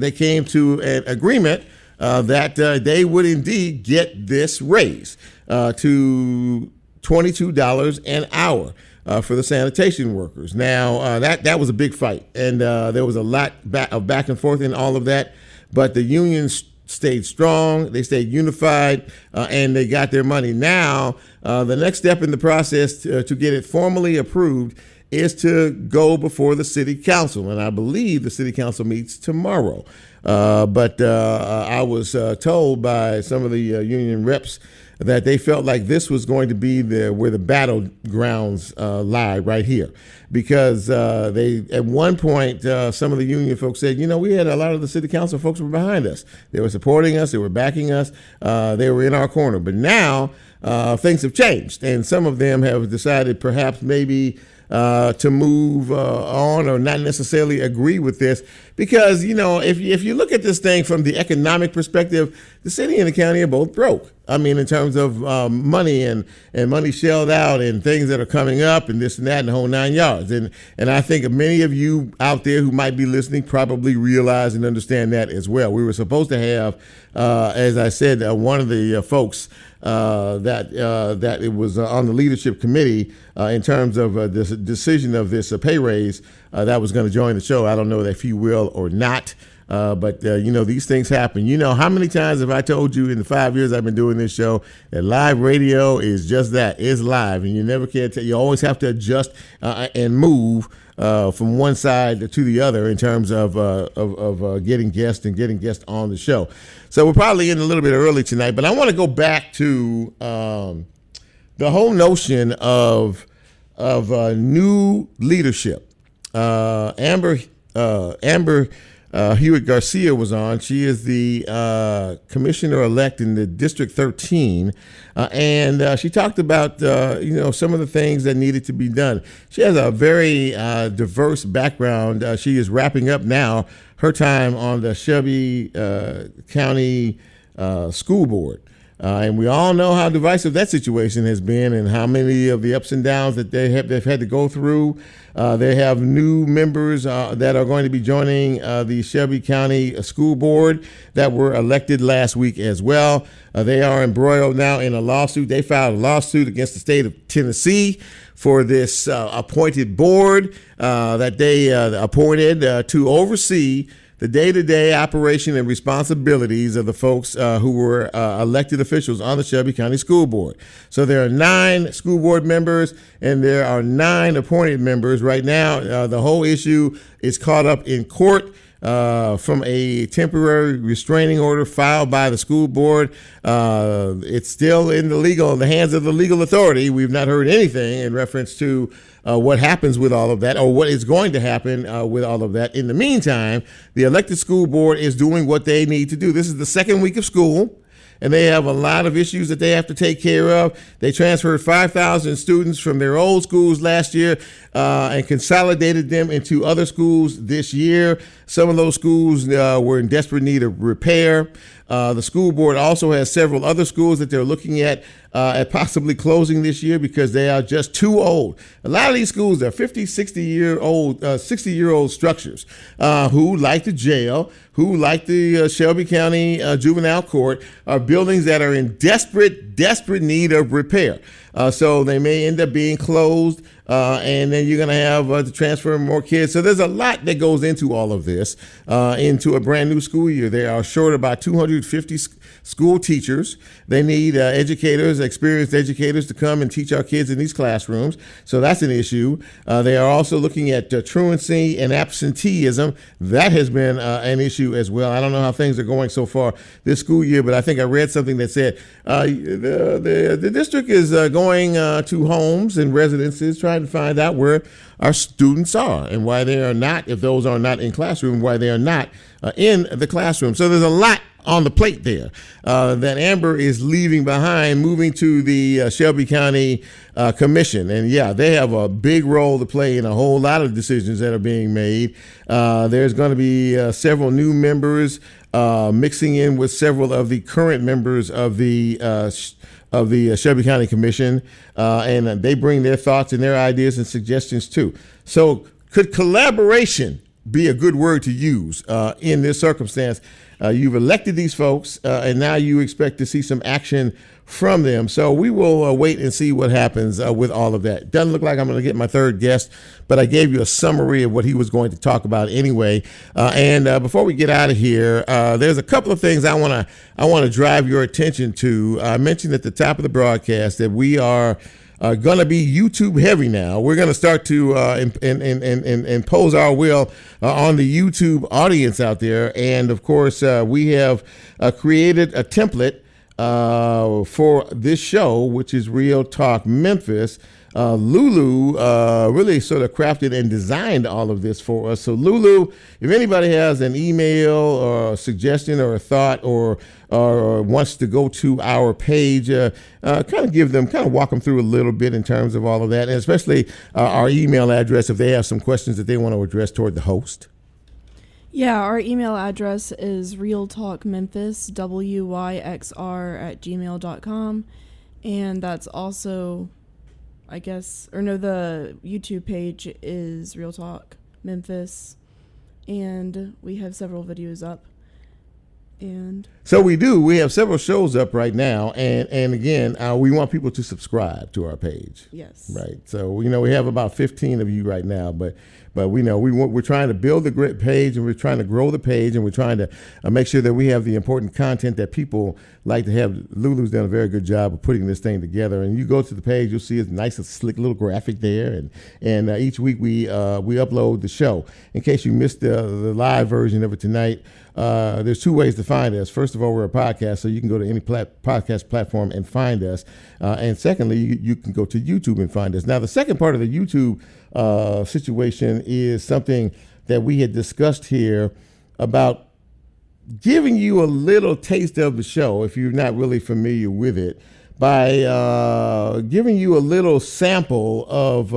they came to an agreement that they would indeed get this raise to $22 an hour for the sanitation workers. Now, that was a big fight, and there was a lot of back and forth in all of that, but the unions stayed strong, they stayed unified, and they got their money. Now, the next step in the process to get it formally approved is to go before the city council, and I believe the city council meets tomorrow. But I was told by some of the union reps that they felt like this was going to be where the battlegrounds lie, right here, because they at one point some of the union folks said, we had a lot of the city council folks were behind us, they were supporting us, they were backing us, they were in our corner. But now things have changed, and some of them have decided perhaps maybe to move on or not necessarily agree with this, because if you look at this thing from the economic perspective, the city and the county are both broke. I mean, in terms of money and money shelled out and things that are coming up and this and that and the whole 9 yards. And I think many of you out there who might be listening probably realize and understand that as well. We were supposed to have, as I said, one of the folks that it was on the leadership committee in terms of this decision of this pay raise that was going to join the show. I don't know if he will or not. But these things happen. How many times have I told you in the 5 years I've been doing this show that live radio is just that, it's live, and you never can tell. You always have to adjust and move from one side to the other in terms of getting guests and getting guests on the show. So we're probably in a little bit early tonight, but I want to go back to the whole notion of new leadership. Amber Huett-Garcia was on. She is the commissioner-elect in the District 13, and she talked about some of the things that needed to be done. She has a very diverse background. She is wrapping up now her time on the Shelby County School Board. And we all know how divisive that situation has been and how many of the ups and downs that they've had to go through. They have new members that are going to be joining the Shelby County School Board that were elected last week as well. They are embroiled now in a lawsuit. They filed a lawsuit against the state of Tennessee for this appointed board that they appointed to oversee the day-to-day operation and responsibilities of the folks who were elected officials on the Shelby County School Board. So there are 9 school board members and there are 9 appointed members. Right now, the whole issue is caught up in court from a temporary restraining order filed by the school board. It's still in the hands of the legal authority. We've not heard anything in reference to what happens with all of that, or what is going to happen with all of that. In the meantime, the elected school board is doing what they need to do. This is the second week of school, and they have a lot of issues that they have to take care of. They transferred 5,000 students from their old schools last year and consolidated them into other schools this year. Some of those schools were in desperate need of repair. The school board also has several other schools that they're looking at possibly closing this year because they are just too old. A lot of these schools are 50, 60-year-old structures who, like the jail, who, like the Shelby County Juvenile Court, are buildings that are in desperate need of repair. So they may end up being closed, and then you're going to have to transfer more kids. So there's a lot that goes into all of this, into a brand new school year. They are short about 250 school teachers. They need educators, experienced educators, to come and teach our kids in these classrooms. So that's an issue. They are also looking at truancy and absenteeism. That has been an issue as well. I don't know how things are going so far this school year, but I think I read something that said the district is going to homes and residences trying to find out where our students are and why they are not, if those are not in classroom, why they are not in the classroom. So there's a lot on the plate there that Amber is leaving behind, moving to the Shelby County Commission. And yeah, they have a big role to play in a whole lot of decisions that are being made. There's going to be several new members mixing in with several of the current members of the Shelby County Commission, and they bring their thoughts and their ideas and suggestions too. So could collaboration be a good word to use in this circumstance? You've elected these folks, and now you expect to see some action from them. So we will wait and see what happens with all of that. Doesn't look like I'm going to get my third guest, but I gave you a summary of what he was going to talk about anyway. And before we get out of here, there's a couple of things I want to drive your attention to. I mentioned at the top of the broadcast that we are going to be YouTube heavy now. We're going to start to impose our will on the YouTube audience out there. And of course, we have created a template for this show, which is Real Talk Memphis. Lulu really sort of crafted and designed all of this for us. So Lulu, if anybody has an email or a suggestion or a thought or wants to go to our page, kind of walk them through a little bit in terms of all of that, and especially our email address if they have some questions that they want to address toward the host. Yeah, our email address is realtalkmemphis, WYXR@gmail.com. And that's also, the YouTube page is Real Talk Memphis. And we have several videos up. And so we do. We have several shows up right now, and again, we want people to subscribe to our page. Yes. Right. So we have about 15 of you right now, but we know we're trying to build the grid page, and we're trying to grow the page, and we're trying to make sure that we have the important content that people like to have. Lulu's done a very good job of putting this thing together, and you go to the page, you'll see a nice, slick little graphic there, and each week we upload the show. In case you missed the live version of it tonight, there's two ways to find us. First of all, we're a podcast, so you can go to any podcast platform and find us. And secondly, you can go to YouTube and find us. Now, the second part of the YouTube situation is something that we had discussed here about giving you a little taste of the show, if you're not really familiar with it, by giving you a little sample of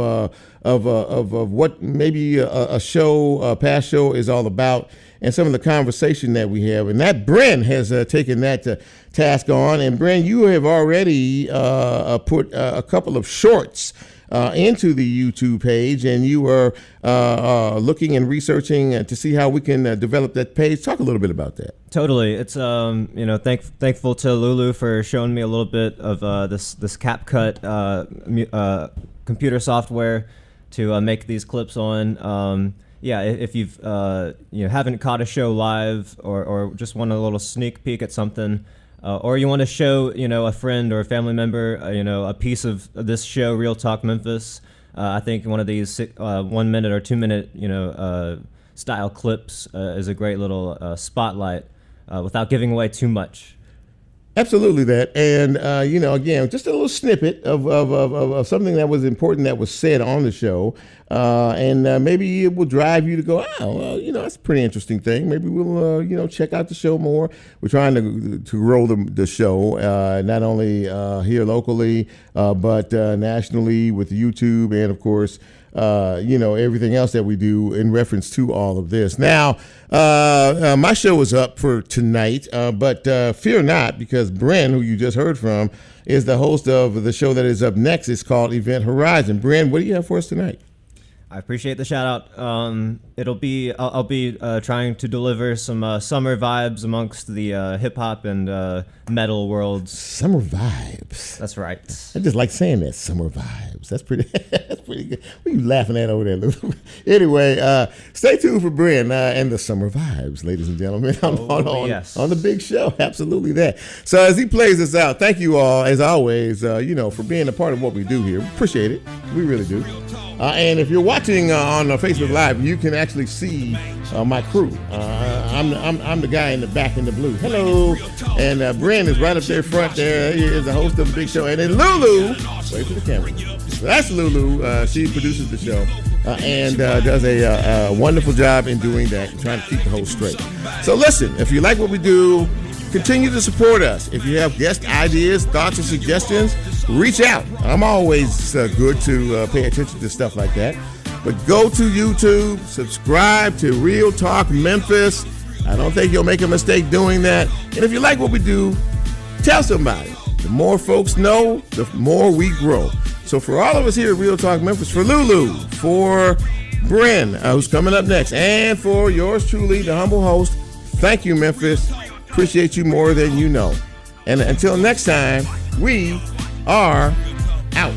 what maybe a past show is all about, and some of the conversation that we have. And that Bryn has taken that task on. And Bryn, you have already put a couple of shorts into the YouTube page, and you are looking and researching to see how we can develop that page. Talk a little bit about that. Totally. It's thankful to Lulu for showing me a little bit of this CapCut computer software to make these clips on. If you've haven't caught a show live or just want a little sneak peek at something, or you want to show a friend or a family member a piece of this show, Real Talk Memphis, I think one of these 1 minute or 2 minute style clips is a great little spotlight without giving away too much. Absolutely that. And, again, just a little snippet of something that was important that was said on the show. And maybe it will drive you to go, that's a pretty interesting thing. Maybe we'll, check out the show more. We're trying to grow the show, not only here locally, but nationally with YouTube and, of course, everything else that we do in reference to all of this. Now, my show is up for tonight, but fear not, because Bryn, who you just heard from, is the host of the show that is up next. It's called Event Horizon. Bryn, what do you have for us tonight? I appreciate the shout out. I'll be trying to deliver some summer vibes amongst the hip hop and metal worlds. Summer vibes. That's right. I just like saying that, summer vibes. That's pretty good. What are you laughing at over there, Lou? Anyway, stay tuned for Bryn and the summer vibes, ladies and gentlemen, on the big show. Absolutely that. So as he plays this out, thank you all, as always, for being a part of what we do here. We appreciate it. We really do. And if you're watching on Facebook Live, you can actually see my crew. I'm the guy in the back in the blue. Hello. And Bryn is right up there front there. He is the host of the big show. And then Lulu, wait for the camera. So that's Lulu. She produces the show and does a wonderful job in doing that, trying to keep the host straight. So listen, if you like what we do, continue to support us. If you have guest ideas, thoughts, or suggestions, reach out. I'm always good to pay attention to stuff like that. But go to YouTube, subscribe to Real Talk Memphis. I don't think you'll make a mistake doing that. And if you like what we do, tell somebody. The more folks know, the more we grow. So for all of us here at Real Talk Memphis, for Lulu, for Bryn, who's coming up next, and for yours truly, the humble host, thank you, Memphis. Appreciate you more than you know. And until next time, we are out.